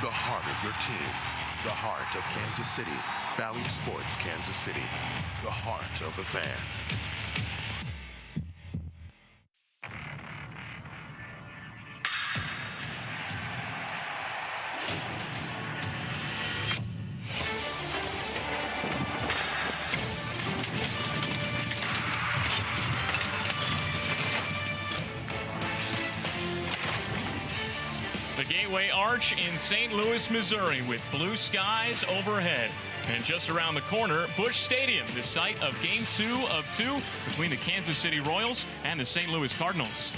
The heart of your team. The heart of Kansas City. Valley Sports Kansas City. The heart of the fan. The Gateway Arch in St. Louis, Missouri, with blue skies overhead. And just around the corner, Busch Stadium, the site of Game 2 of 2 between the Kansas City Royals and the St. Louis Cardinals.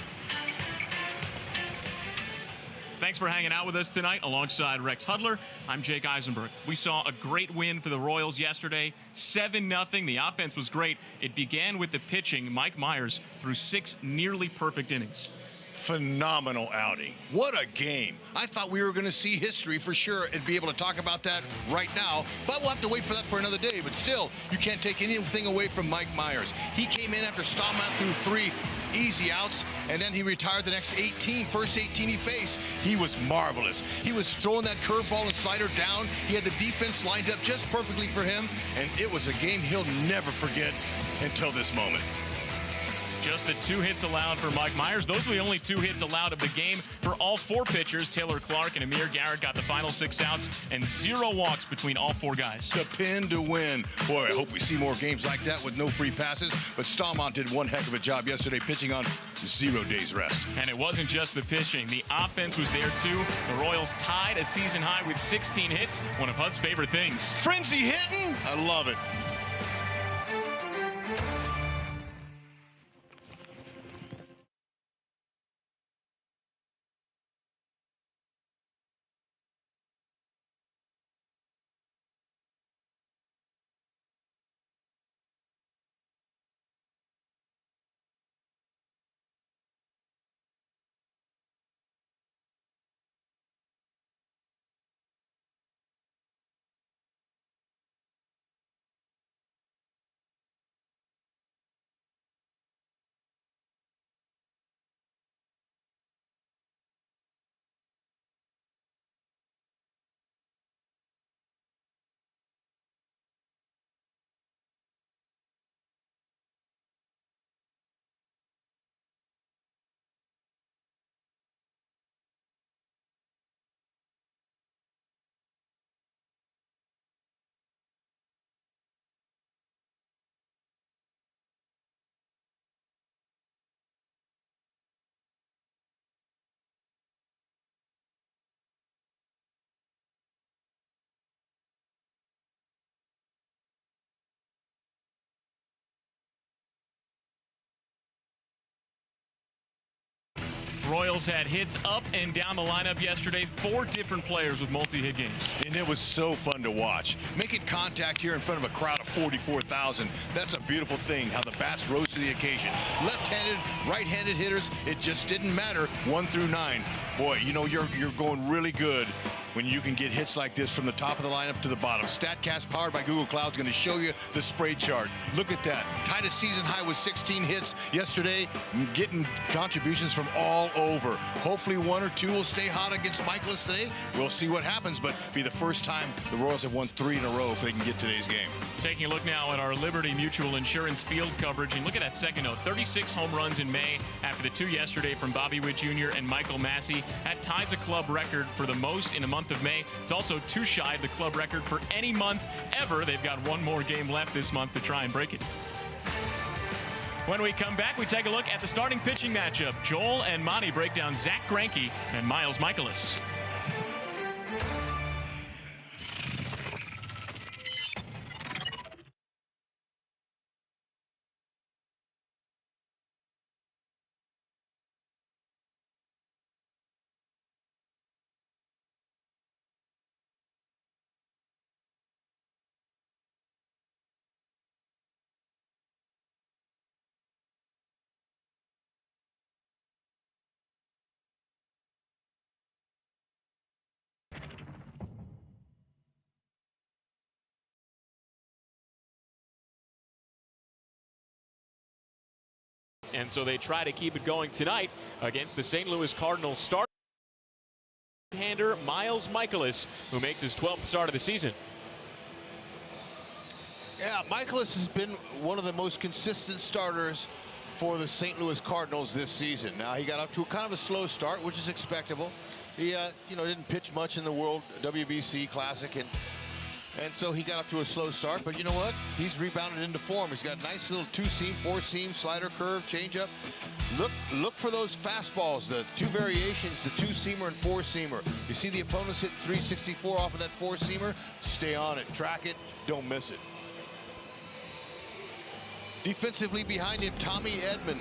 Thanks for hanging out with us tonight alongside Rex Hudler. I'm Jake Eisenberg. We saw a great win for the Royals yesterday, 7-0. The offense was great. It began with the pitching. Mike Myers threw 6 nearly perfect innings. Phenomenal outing. What a game. I thought we were going to see history for sure and be able to talk about that right now, but we'll have to wait for that for another day. But still, you can't take anything away from Mike Myers. He came in after Stallman threw 3 easy outs, and then he retired the next 18. First 18 he faced, he was marvelous. He was throwing that curveball and slider down. He had the defense lined up just perfectly for him, and it was a game he'll never forget until this moment. Just the 2 hits allowed for Mike Myers. Those were the only 2 hits allowed of the game for all 4 pitchers. Taylor Clark and Amir Garrett got the final 6 outs and 0 walks between all 4 guys. The pin to win. Boy, I hope we see more games like that with no free passes. But Stallman did one heck of a job yesterday pitching on 0 days rest. And it wasn't just the pitching. The offense was there too. The Royals tied a season high with 16 hits, one of Hud's favorite things. Frenzy hitting? I love it. Royals had hits up and down the lineup yesterday. 4 different players with multi-hit games. And it was so fun to watch. Making contact here in front of a crowd of 44,000. That's a beautiful thing, how the bats rose to the occasion. Left-handed, right-handed hitters, it just didn't matter, 1 through 9. Boy, you know, you're going really good when you can get hits like this from the top of the lineup to the bottom. StatCast powered by Google Cloud is going to show you the spray chart. Look at that. Tied a season high with 16 hits yesterday, getting contributions from all over. Hopefully 1 or 2 will stay hot against Michaelis today. We'll see what happens, but be the first time the Royals have won 3 in a row if they can get today's game. Taking a look now at our Liberty Mutual Insurance field coverage, and look at that second note. 36 home runs in May after the 2 yesterday from Bobby Witt Jr. and Michael Massey. That ties a club record for the most in a month of May. It's also 2 shy of the club record for any month ever. They've got 1 more game left this month to try and break it. When we come back, we take a look at the starting pitching matchup. Joel and Monty break down Zach Greinke and Miles Michaelis. And so they try to keep it going tonight against the St. Louis Cardinals starting right-hander Miles Mikolas, who makes his 12th start of the season. Yeah, Mikolas has been one of the most consistent starters for the St. Louis Cardinals this season. Now, he got up to kind of a slow start, which is expectable. He, didn't pitch much in the World WBC Classic, and so he got up to a slow start. But you know what? He's rebounded into form. He's got a nice little 2-seam, 4-seam, slider, curve, changeup. Look for those fastballs, the two variations, the 2-seamer and 4-seamer. You see the opponents hit 364 off of that 4-seamer? Stay on it, track it, don't miss it. Defensively behind him, Tommy Edman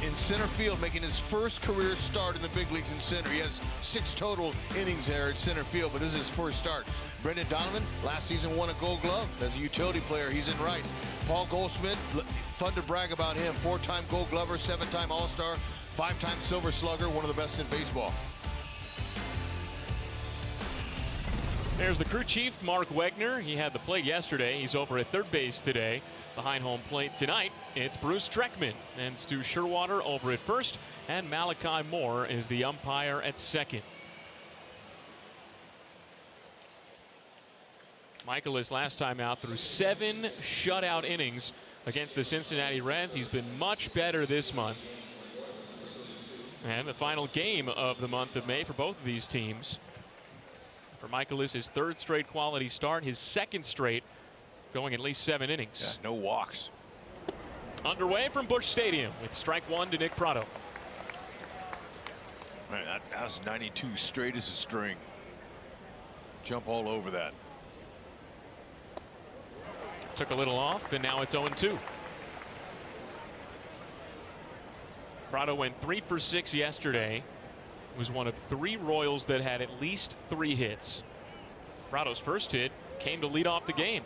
in center field, making his first career start in the big leagues in center. He has 6 total innings there at center field, but this is his first start. Brendan Donovan, last season won a Gold Glove as a utility player. He's in right. Paul Goldschmidt, fun to brag about him. 4-time Gold Glover, 7-time All-Star, 5-time Silver Slugger, one of the best in baseball. There's the crew chief, Mark Wegner. He had the plate yesterday. He's over at third base today. Behind home plate tonight, it's Bruce Treckman and Stu Sherwater over at first, and Malachi Moore is the umpire at second. Mikolas last time out threw 7 shutout innings against the Cincinnati Reds. He's been much better this month. And the final game of the month of May for both of these teams. For Mikolas, his 3rd straight quality start, his 2nd straight going at least 7 innings. Yeah, no walks. Underway from Busch Stadium with strike 1 to Nick Pratto. Man, that was 92 straight as a string. Jump all over that. Took a little off, and now it's 0-2. Pratto went 3 for 6 yesterday. Was one of 3 Royals that had at least 3 hits. Pratto's first hit came to lead off the game.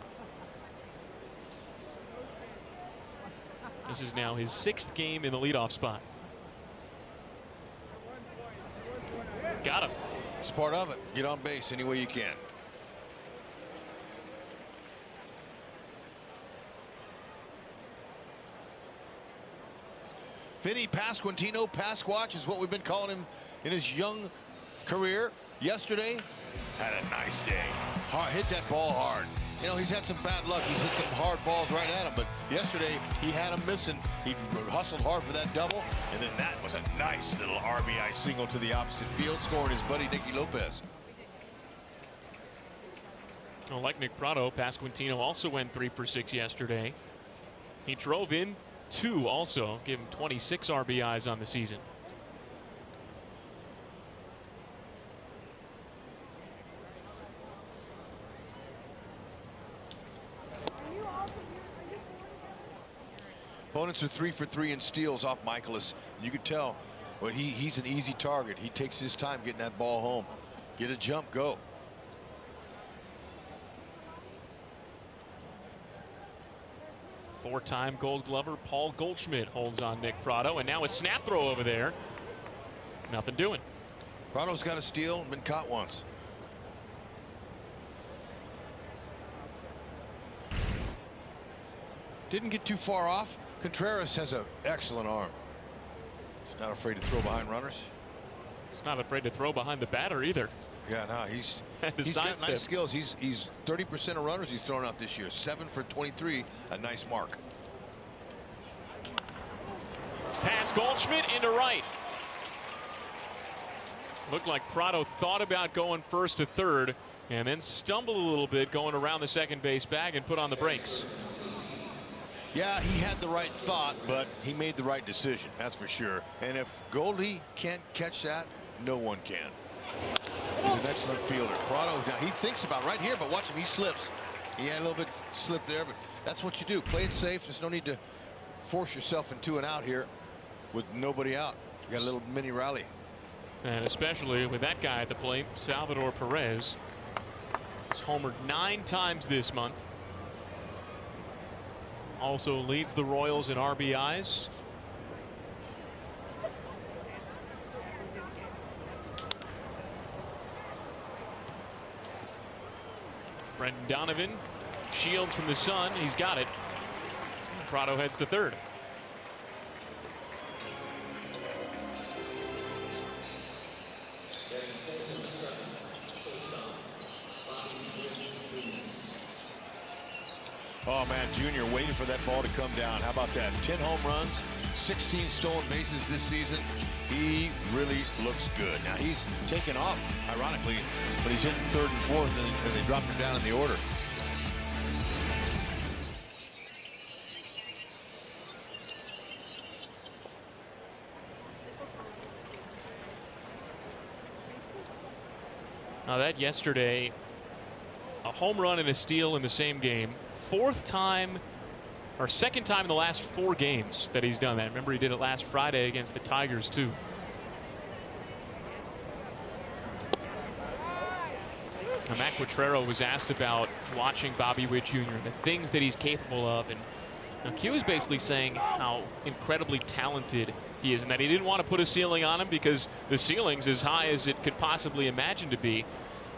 This is now his 6th game in the leadoff spot. Got him. It's part of it. Get on base any way you can. Vinny Pasquantino, Pasquatch is what we've been calling him in his young career. Yesterday, had a nice day. Hit that ball hard. You know, he's had some bad luck. He's hit some hard balls right at him, but yesterday he had him missing. He hustled hard for that double, and then that was a nice little RBI single to the opposite field, scoring his buddy Nicky Lopez. Well, like Nick Pratto, Pasquantino also went 3 for 6 yesterday. He drove in 2 also, gave him 26 RBIs on the season. Opponents are 3 for 3 in steals off Mikolas. You can tell, but he's an easy target. He takes his time getting that ball home. Get a jump, go. Four-time Gold Glover Paul Goldschmidt holds on Nick Pratto, and now a snap throw over there. Nothing doing. Pratto's got a steal, been caught once. Didn't get too far off. Contreras has an excellent arm. He's not afraid to throw behind runners. He's not afraid to throw behind the batter either. Yeah, no, he's got nice skills. He's 30% of runners he's thrown out this year. 7 for 23, a nice mark. Pass Goldschmidt into right. Looked like Pratto thought about going first to third and then stumbled a little bit going around the second base bag and put on the brakes. Yeah, he had the right thought, but he made the right decision, that's for sure. And if Goldie can't catch that, no one can. He's an excellent fielder. Pratto, now he thinks about right here, but watch him, he slips. He had a little bit slip there, but that's what you do. Play it safe. There's no need to force yourself into an out here with nobody out. You got a little mini rally. And especially with that guy at the plate, Salvador Perez. He's homered 9 times this month. Also leads the Royals in RBIs. Brendan Donovan shields from the sun. He's got it. Pratto heads to third. Oh, man, Junior waiting for that ball to come down. How about that? 10 home runs, 16 stolen bases this season. He really looks good. Now, he's taken off, ironically, but he's hitting third and fourth, and they dropped him down in the order. Now that yesterday, a home run and a steal in the same game. Fourth time, or second time in the last 4 games that he's done that. Remember, he did it last Friday against the Tigers, too. Now, Matt Quatrero was asked about watching Bobby Witt Jr., the things that he's capable of. And now Q is basically saying how incredibly talented he is, and that he didn't want to put a ceiling on him because the ceiling's as high as it could possibly imagine to be.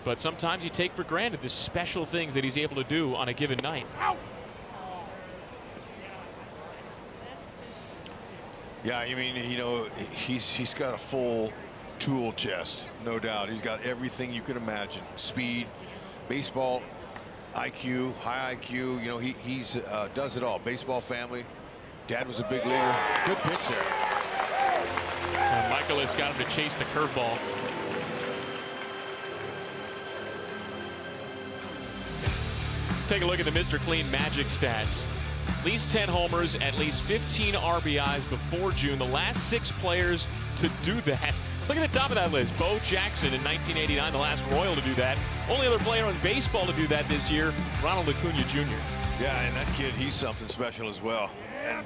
But sometimes you take for granted the special things that he's able to do on a given night. Yeah, I mean, you know, he's got a full tool chest, no doubt. He's got everything you can imagine: speed, baseball IQ, high IQ. You know, he's does it all. Baseball family. Dad was a big leaguer. Good pitch there. And Michael has got him to chase the curveball. Let's take a look at the Mr. Clean Magic stats. At least 10 homers, at least 15 RBIs before June. The last 6 players to do that. Look at the top of that list. Bo Jackson in 1989, the last Royal to do that. Only other player in baseball to do that this year, Ronald Acuna Jr. Yeah, and that kid, he's something special as well. And,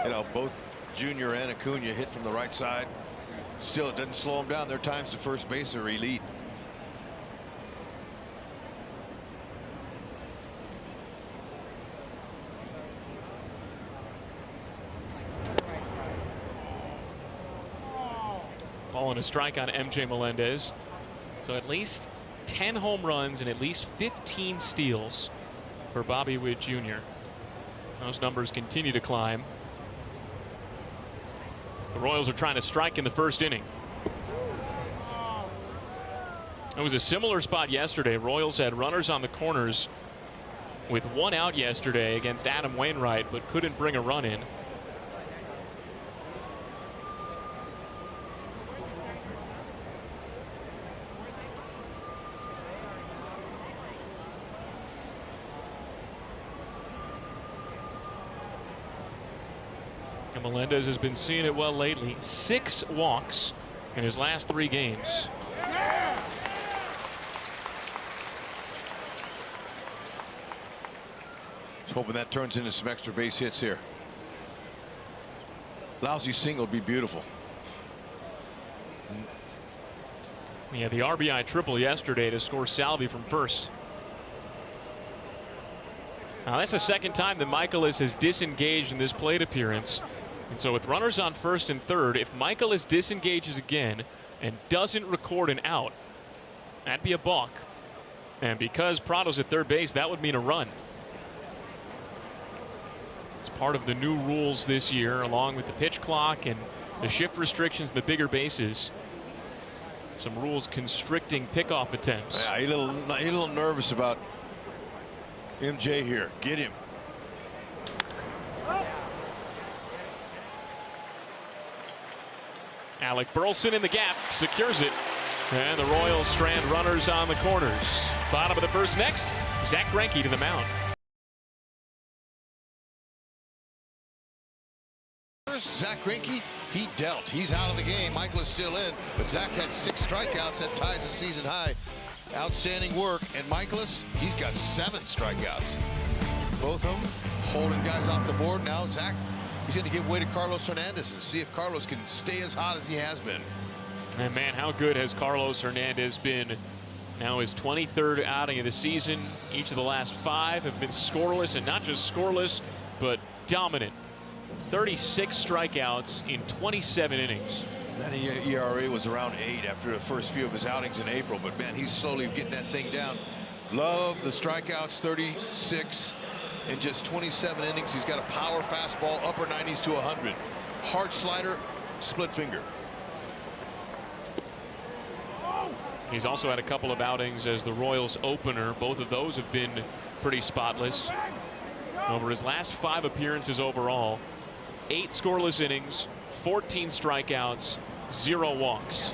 you know, both Junior and Acuna hit from the right side. Still, it doesn't slow them down. Their times to first base are elite. Ball and a strike on MJ Melendez. So at least 10 home runs and at least 15 steals for Bobby Witt Jr. Those numbers continue to climb. The Royals are trying to strike in the first inning. It was a similar spot yesterday. Royals had runners on the corners with 1 out yesterday against Adam Wainwright, but couldn't bring a run in. And Melendez has been seeing it well lately. 6 walks in his last 3 games. Just hoping that turns into some extra base hits here. Lousy single would be beautiful. Yeah, the RBI triple yesterday to score Salvi from first. Now that's the second time that Michaelis has disengaged in this plate appearance. And so with runners on first and third, if Michaelis disengages again and doesn't record an out, that'd be a balk. And because Prado's at third base, that would mean a run. It's part of the new rules this year, along with the pitch clock and the shift restrictions and the bigger bases. Some rules constricting pickoff attempts. Yeah, he's a little nervous about MJ here. Get him. Alec Burleson in the gap, secures it. And the Royals strand runners on the corners. Bottom of the first next, Zach Greinke to the mound. Zach Greinke, he dealt. He's out of the game. Michael is still in, but Zach had 6 strikeouts. That ties the season high. Outstanding work. And Michaelis, he's got 7 strikeouts. Both of them holding guys off the board. Now Zach, he's going to give way to Carlos Hernandez and see if Carlos can stay as hot as he has been. And man, how good has Carlos Hernandez been? Now his 23rd outing of the season. Each of the last 5 have been scoreless, and not just scoreless, but dominant. 36 strikeouts in 27 innings. That ERA was around 8 after the first few of his outings in April, but man, he's slowly getting that thing down. Love the strikeouts, 36 in just 27 innings. He's got a power fastball, upper 90s to 100. Hard slider, split finger. He's also had a couple of outings as the Royals opener. Both of those have been pretty spotless. Over his last 5 appearances overall, 8 scoreless innings, 14 strikeouts, 0 walks.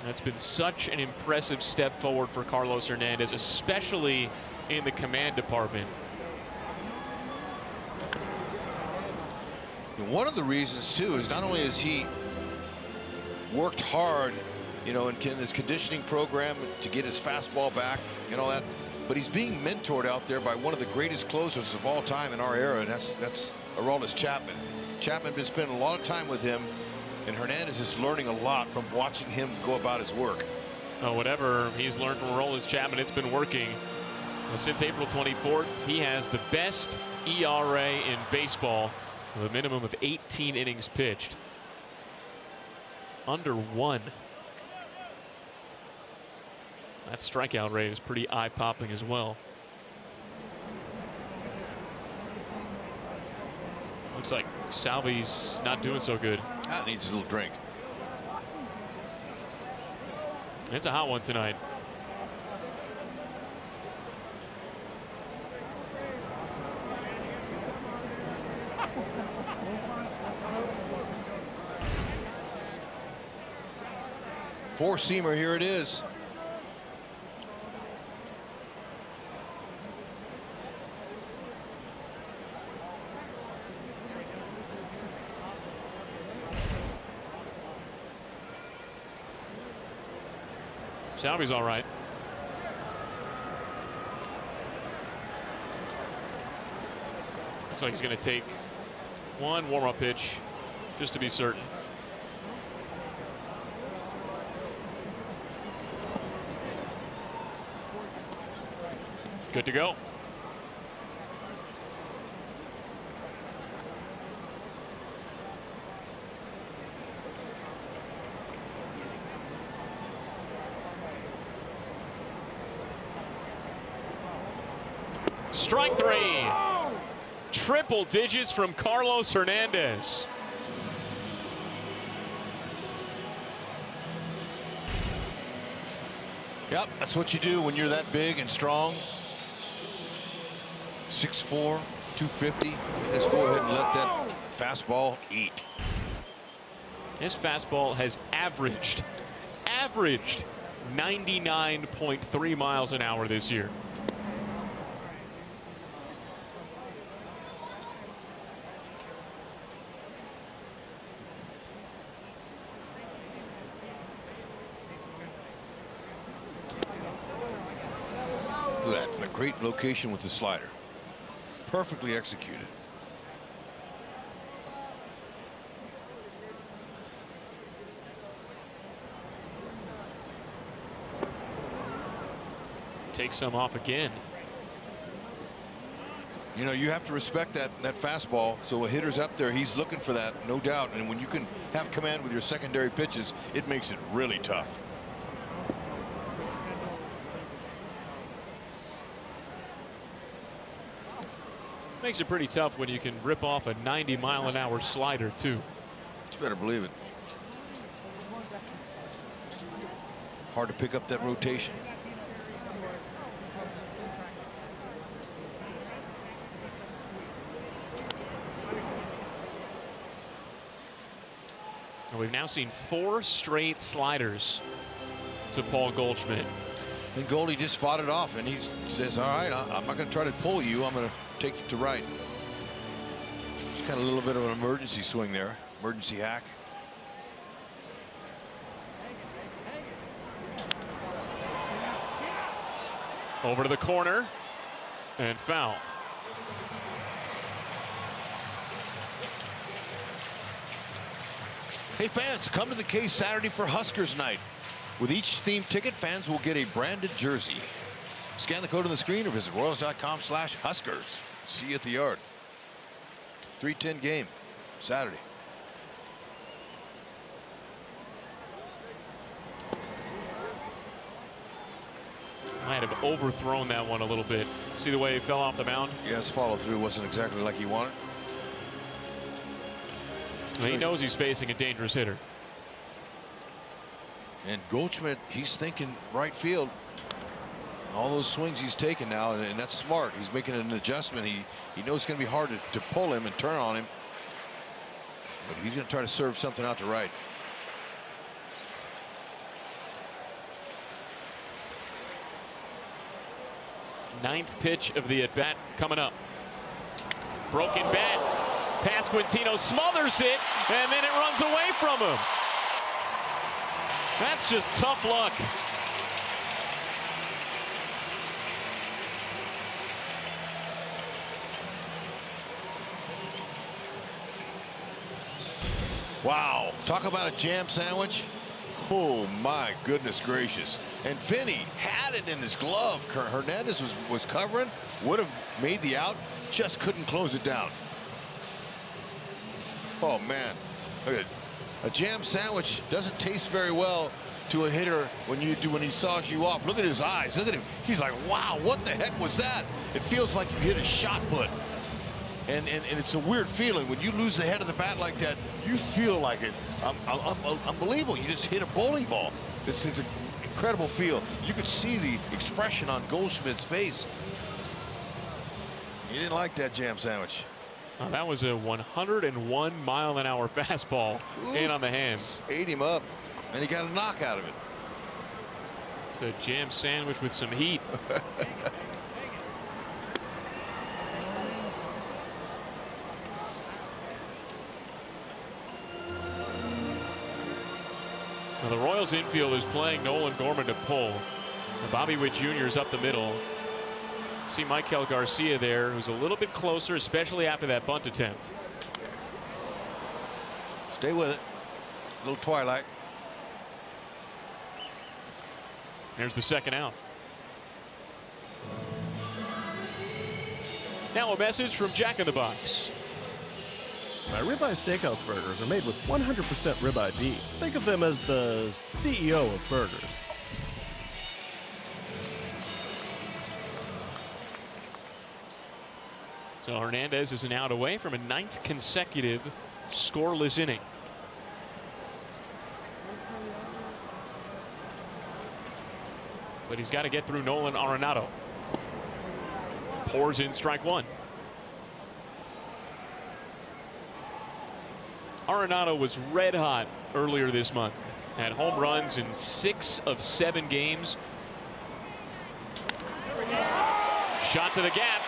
That's been such an impressive step forward for Carlos Hernandez, especially in the command department. And one of the reasons too is not only has he worked hard, you know, in his conditioning program to get his fastball back and all that, but he's being mentored out there by one of the greatest closers of all time in our era, and that's Aroldis Chapman. Chapman has been spending a lot of time with him, and Hernandez is learning a lot from watching him go about his work. Oh, whatever he's learned from Aroldis Chapman, it's been working. Well, since April 24th, he has the best ERA in baseball with a minimum of 18 innings pitched. Under 1. That strikeout rate is pretty eye-popping as well. Looks like Salvi's not doing so good. That needs a little drink. It's a hot one tonight. Four-seamer, here it is. Salvi's all right. Looks like he's going to take one warm-up pitch just to be certain. Good to go. Strike 3. Triple digits from Carlos Hernandez. Yep, that's what you do when you're that big and strong. 6'4", 250. Let's go ahead and let that fastball eat. His fastball has averaged 99.3 miles an hour this year. Look at that, in a great location with the slider. Perfectly executed. Take some off again. You know, you have to respect that fastball. So a hitter's up there, he's looking for that, no doubt. And when you can have command with your secondary pitches, it makes it really tough. Makes it pretty tough when you can rip off a 90-mile-an-hour slider too. You better believe it. Hard to pick up that rotation. And we've now seen 4 straight sliders to Paul Goldschmidt. And Goldie just fought it off, and he says, all right, I'm not going to try to pull you. I'm going to take you to right. It's kind of a little bit of an emergency swing there. Emergency hack. Over to the corner and foul. Hey fans, come to the K Saturday for Huskers night. With each themed ticket, fans will get a branded jersey. Scan the code on the screen or visit Royals.com/Huskers. See you at the yard. 3:10 game Saturday. Might have overthrown that one a little bit. See the way he fell off the mound? Yes, follow through wasn't exactly like he wanted. He knows he's facing a dangerous hitter. And Goldschmidt, he's thinking right field. All those swings he's taking now, and that's smart. He's making an adjustment. He knows it's going to be hard to pull him and turn on him. But he's going to try to serve something out to right. Ninth pitch of the at-bat coming up. Broken bat. Pasquantino smothers it, and then it runs away from him. That's just tough luck. Wow, talk about a jam sandwich. Oh my goodness gracious. And Finney had it in his glove. Hernandez was covering, would have made the out, just couldn't close it down. Oh man, look at it. A jam sandwich doesn't taste very well to a hitter when he saws you off. Look at his eyes. Look at him. He's like, wow, what the heck was that? It feels like you hit a shot put. And it's a weird feeling when you lose the head of the bat like that. You feel like it. Unbelievable. You just hit a bowling ball. This is an incredible feel. You could see the expression on Goldschmidt's face. He didn't like that jam sandwich. Oh, that was a 101-mile-an-hour fastball. Ooh. In on the hands. Ate him up, and he got a knock out of it. It's a jam sandwich with some heat. Now the Royals infield is playing Nolan Gorman to pull. And Bobby Witt Jr. is up the middle. See Michael Garcia there, who's a little bit closer, especially after that bunt attempt. Stay with it. A little twilight. There's the second out. Now a message from Jack in the Box. My Ribeye Steakhouse burgers are made with 100% ribeye beef. Think of them as the CEO of burgers. So Hernandez is an out away from a 9th consecutive scoreless inning. But he's got to get through Nolan Arenado. Pours in strike one. Arenado was red hot earlier this month. Had home runs in 6 of 7 games. Shot to the gap.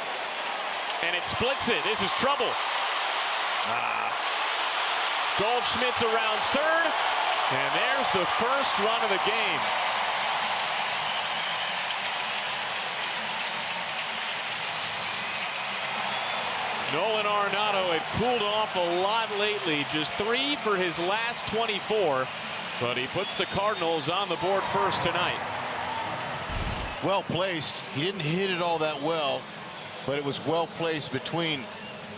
And it splits it. This is trouble. Goldschmidt's around third. And there's the first run of the game. Nolan Arenado had cooled off a lot lately. Just 3 for his last 24. But he puts the Cardinals on the board first tonight. Well placed. He didn't hit it all that well, but it was well placed between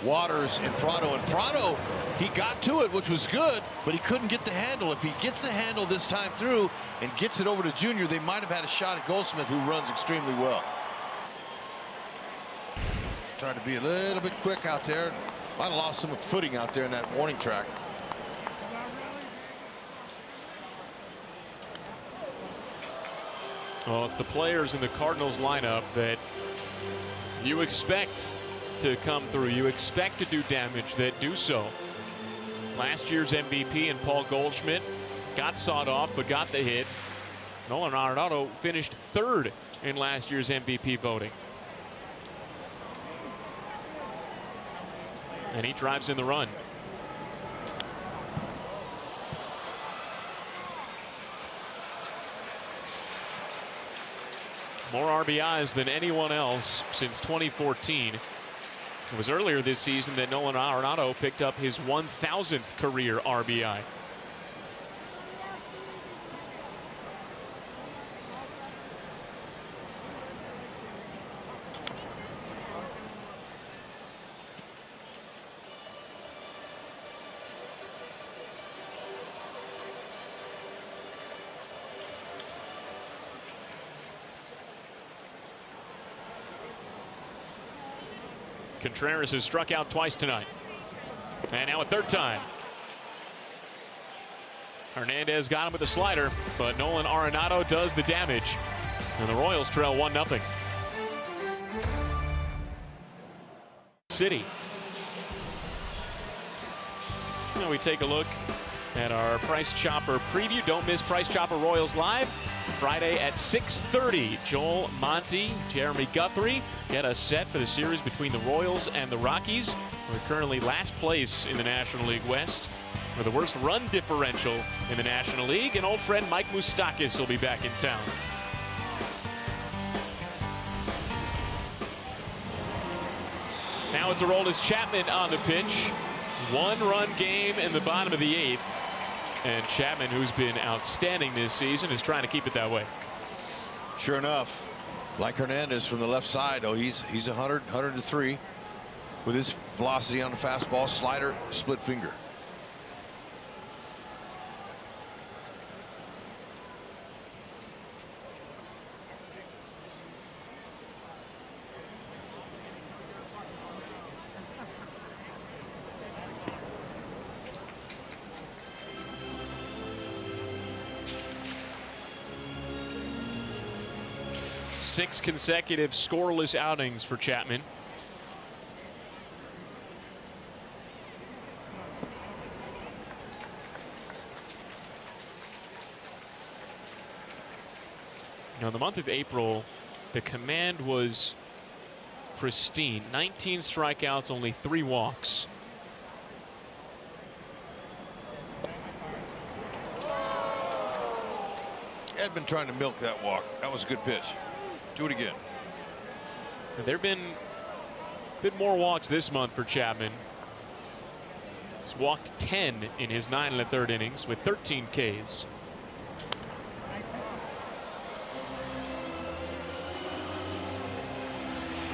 Waters and Prado. And Prado, he got to it, which was good, but he couldn't get the handle. If he gets the handle this time through and gets it over to Junior, they might have had a shot at Goldschmidt, who runs extremely well. Tried to be a little bit quick out there. Might have lost some footing out there in that warning track. Well, it's the players in the Cardinals lineup that you expect to come through. You expect to do damage that do so. Last year's MVP and Paul Goldschmidt got sawed off but got the hit. Nolan Arenado finished 3rd in last year's MVP voting. And he drives in the run. More RBIs than anyone else since 2014. It was earlier this season that Nolan Arenado picked up his 1,000th career RBI. Contreras has struck out twice tonight. And now a 3rd time. Hernandez got him with a slider, but Nolan Arenado does the damage. And the Royals trail 1-0. City. Now we take a look at our Price Chopper preview. Don't miss Price Chopper Royals Live Friday at 6:30. Joel Monty, Jeremy Guthrie get us set for the series between the Royals and the Rockies. We're currently last place in the National League West with the worst run differential in the National League. And old friend Mike Moustakas will be back in town. Now it's Aroldis Chapman on the pitch. 1-run game in the bottom of the 8th. And Chapman, who's been outstanding this season, is trying to keep it that way. Sure enough, like Hernandez from the left side, he's 100, 103 with his velocity on the fastball, slider, split finger. Six consecutive scoreless outings for Chapman. Now, in the month of April, the command was pristine. 19 strikeouts, only 3 walks. Edman trying to milk that walk. That was a good pitch. Do it again. There have been a bit more walks this month for Chapman. He's walked 10 in his 9 1/3 innings with 13 Ks.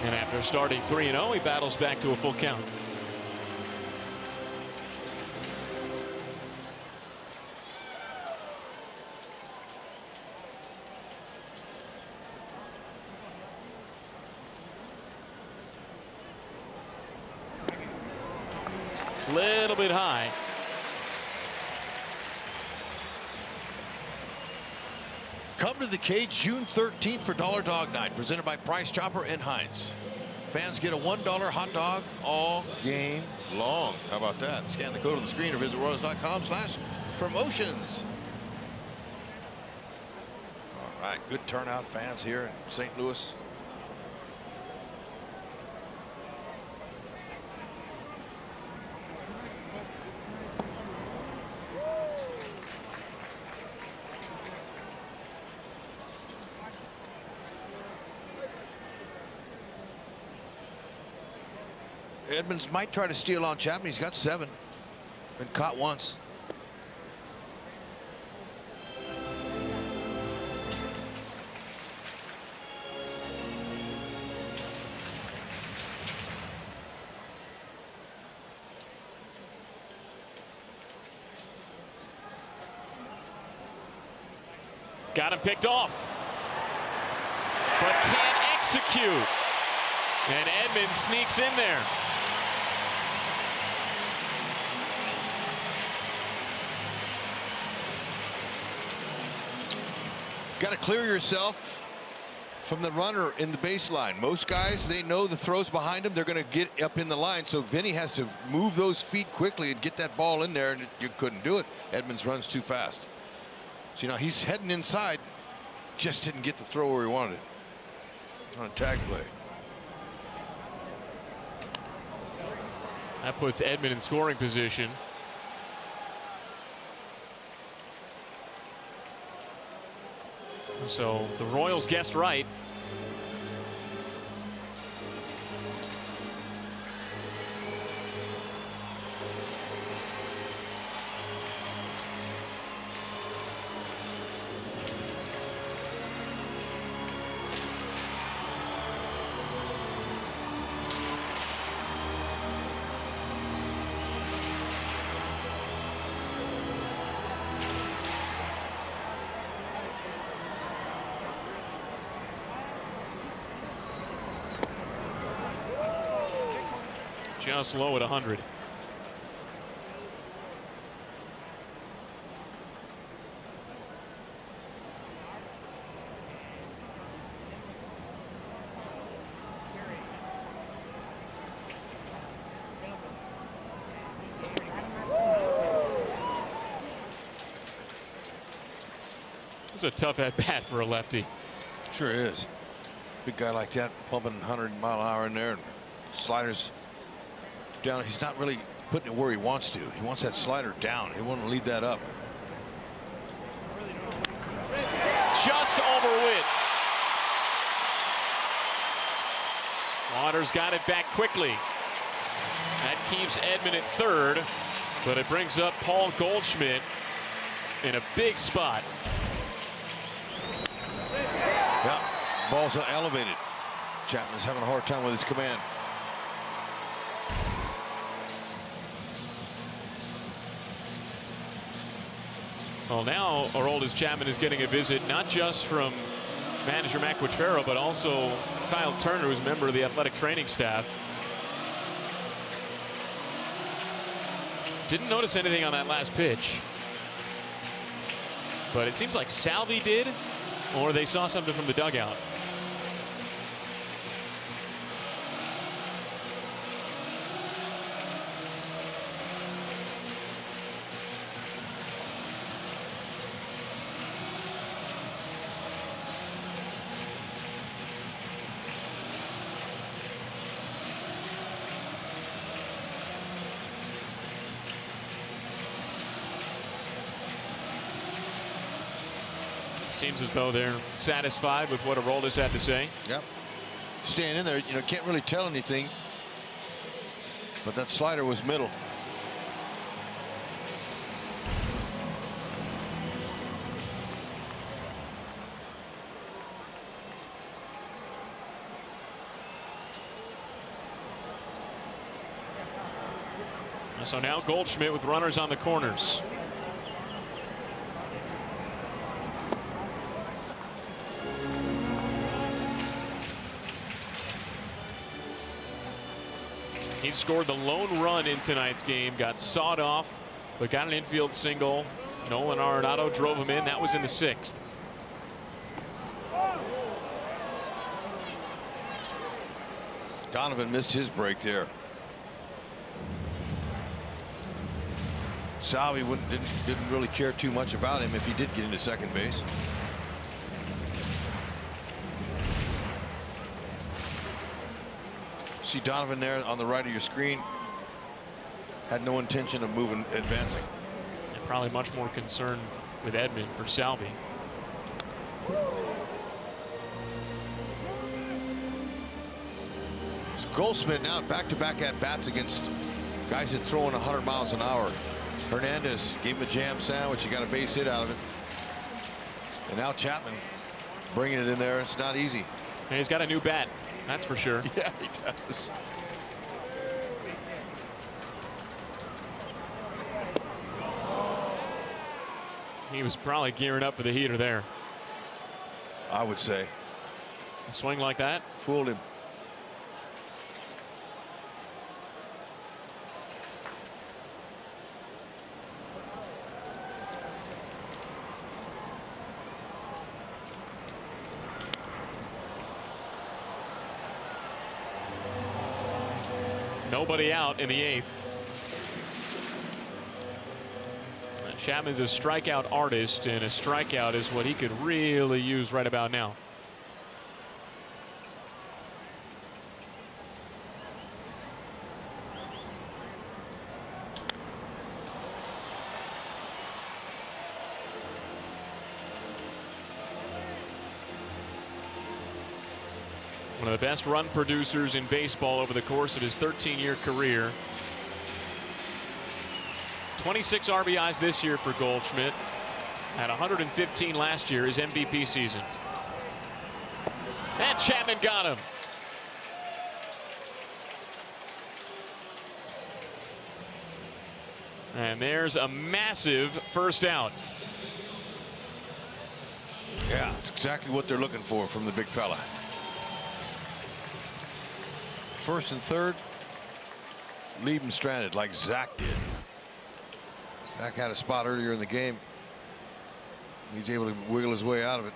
And after starting 3-0, he battles back to a full count. Little bit high. Come to the cage June 13th for Dollar Dog Night, presented by Price Chopper and Heinz. Fans get a $1 hot dog all game long. How about that? Scan the code on the screen or visit Royals.com/promotions. All right, good turnout, fans here in St. Louis. Edmonds might try to steal on Chapman. He's got 7. Been caught once. Got him picked off, but can't execute. And Edmonds sneaks in there. Got to clear yourself from the runner in the baseline. Most guys, they know the throws behind them. They're going to get up in the line. So Vinny has to move those feet quickly and get that ball in there, and you couldn't do it. Edmonds runs too fast. So, he's heading inside. Just didn't get the throw where he wanted it on a tag play. That puts Edman in scoring position. So the Royals guessed right. Just low at 100. It's a tough at bat for a lefty. Sure is. Big guy like that, pumping 100-mile-an-hour in there, and sliders down. He's not really putting it where he wants to. He wants that slider down. He won't lead that up. Just over Witt. Waters got it back quickly. That keeps Edman at third, but it brings up Paul Goldschmidt in a big spot. Yeah, ball's elevated. Chapman's having a hard time with his command. Well, now Aroldis Chapman is getting a visit not just from manager Matt Quatraro, but also Kyle Turner, who's a member of the athletic training staff. Didn't notice anything on that last pitch, but it seems like Salvi did, or they saw something from the dugout. Seems as though they're satisfied with what Aroldis had to say. Yep. Staying in there, you know, can't really tell anything. But that slider was middle. So now Goldschmidt with runners on the corners. He scored the lone run in tonight's game, got sawed off, but got an infield single. Nolan Arenado drove him in. That was in the 6th. Donovan missed his break there. Salvi didn't really care too much about him if he did get into second base. See Donovan there on the right of your screen. Had no intention of advancing. And probably much more concerned with Edman for Salvi. So Goldschmidt now back-to-back at bats against guys that throwing 100 miles an hour. Hernandez gave him a jam sandwich. He got a base hit out of it. And now Chapman bringing it in there. It's not easy. And he's got a new bat. That's for sure. Yeah, he does. He was probably gearing up for the heater there. I would say. A swing like that fooled him. Nobody out in the 8th. Chapman's a strikeout artist, and a strikeout is what he could really use right about now. One of the best run producers in baseball over the course of his 13-year career. 26 RBIs this year for Goldschmidt. Had 115 last year, his MVP season. And Chapman got him. And there's a massive first out. Yeah, it's exactly what they're looking for from the big fella. First and third, leave him stranded like Zach did. Zach had a spot earlier in the game. He's able to wiggle his way out of it.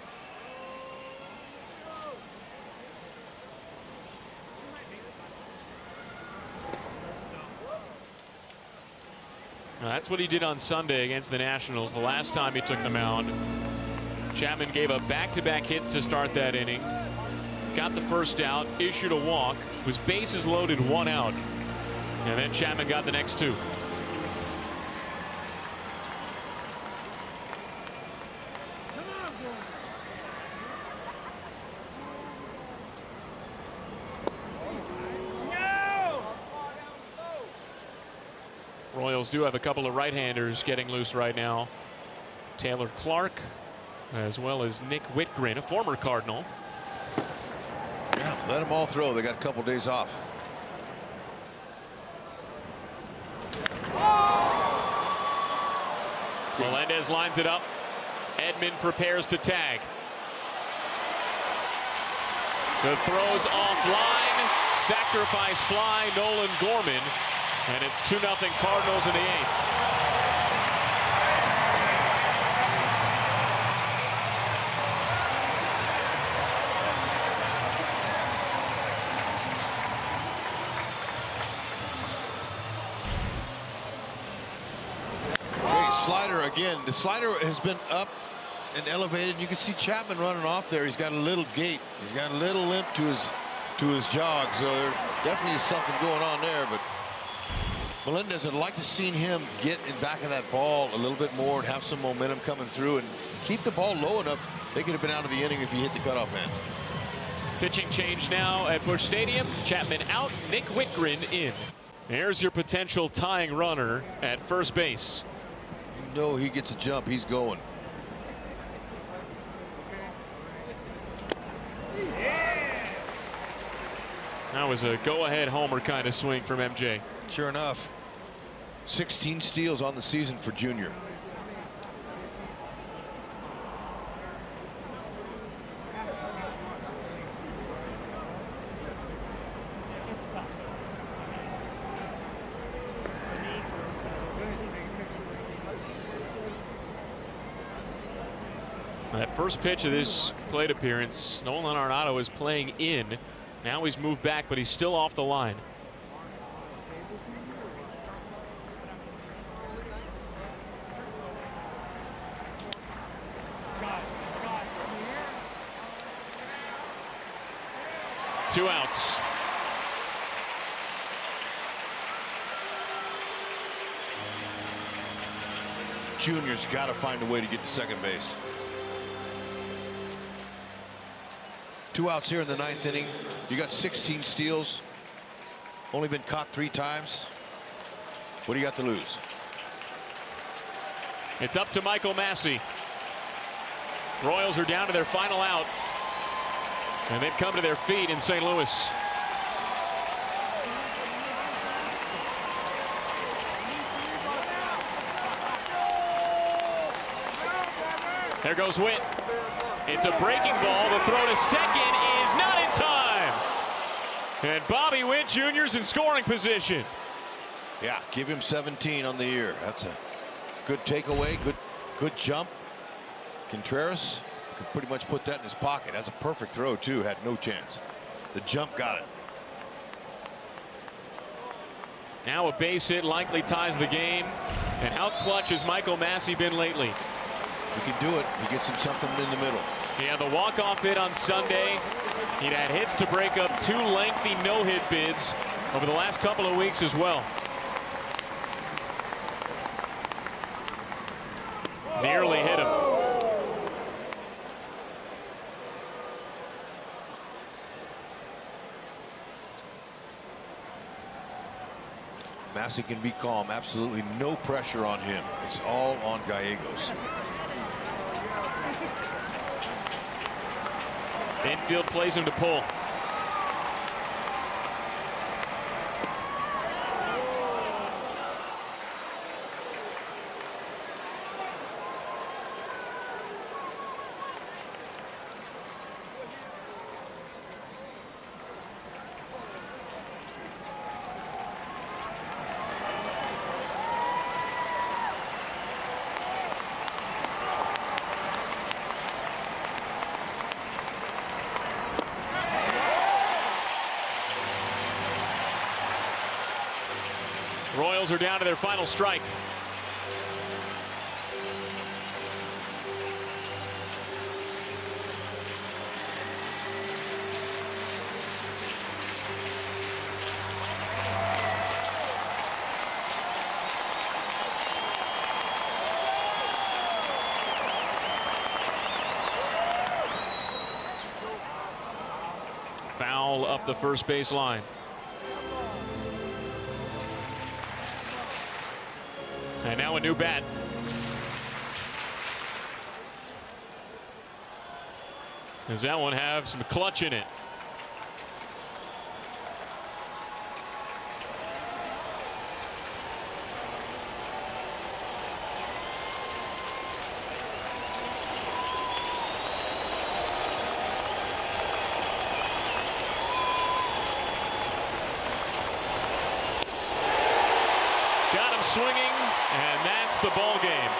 Now, that's what he did on Sunday against the Nationals the last time he took the mound. Chapman gave up back-to-back hits to start that inning. Got the first out, issued a walk, was bases loaded, 1 out. And then Chapman got the next 2. Royals do have a couple of right-handers getting loose right now. Taylor Clark, as well as Nick Whitgren, a former Cardinal. Yeah, let them all throw. They got a couple days off. Melendez lines it up. Edman prepares to tag. The throw's offline. Sacrifice fly, Nolan Gorman. And it's 2-0 Cardinals in the 8th. Slider again. The slider has been up and elevated. You can see Chapman running off there. He's got a little gait. He's got a little limp to his jog. So there definitely is something going on there. But Melendez, I'd like to see him get in back of that ball a little bit more and have some momentum coming through and keep the ball low enough. They could have been out of the inning if he hit the cutoff man. Pitching change now at Busch Stadium. Chapman out, Nick Whitgren in. There's your potential tying runner at first base. You know he gets a jump, he's going. That was a go-ahead homer kind of swing from MJ. Sure enough. 16 steals on the season for Junior. That first pitch of this plate appearance, Nolan Arenado is playing in. Now he's moved back, but he's still off the line. Two outs. Junior's got to find a way to get to second base. 2 outs here in the 9th inning. You got 16 steals. Only been caught 3 times. What do you got to lose? It's up to Michael Massey. Royals are down to their final out. And they've come to their feet in St. Louis. There goes Witt. It's a breaking ball. The throw to second is not in time. And Bobby Witt Jr.'s in scoring position. Yeah, give him 17 on the year. That's a good takeaway. Good jump. Contreras could pretty much put that in his pocket. That's a perfect throw too. Had no chance. The jump got it. Now a base hit likely ties the game. And how clutch has Michael Massey been lately? He can do it. He gets him something in the middle. He had the walk-off hit on Sunday. He'd had hits to break up 2 lengthy no-hit bids over the last couple of weeks as well. Nearly hit him. Massey can be calm. Absolutely no pressure on him. It's all on Gallegos. Infield plays him to pull. Royals are down to their final strike. well up the first base line. And now a new bat. Does that one have some clutch in it? Got him swinging, and that's the ball game.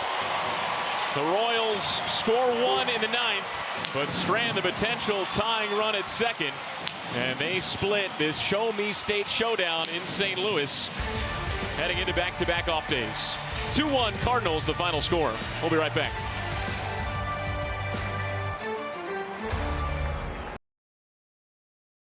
The Royals score one in the ninth, but strand the potential tying run at second, and they split this Show Me State showdown in St. Louis, heading into back-to-back off days. 2-1 Cardinals, the final score. We'll be right back.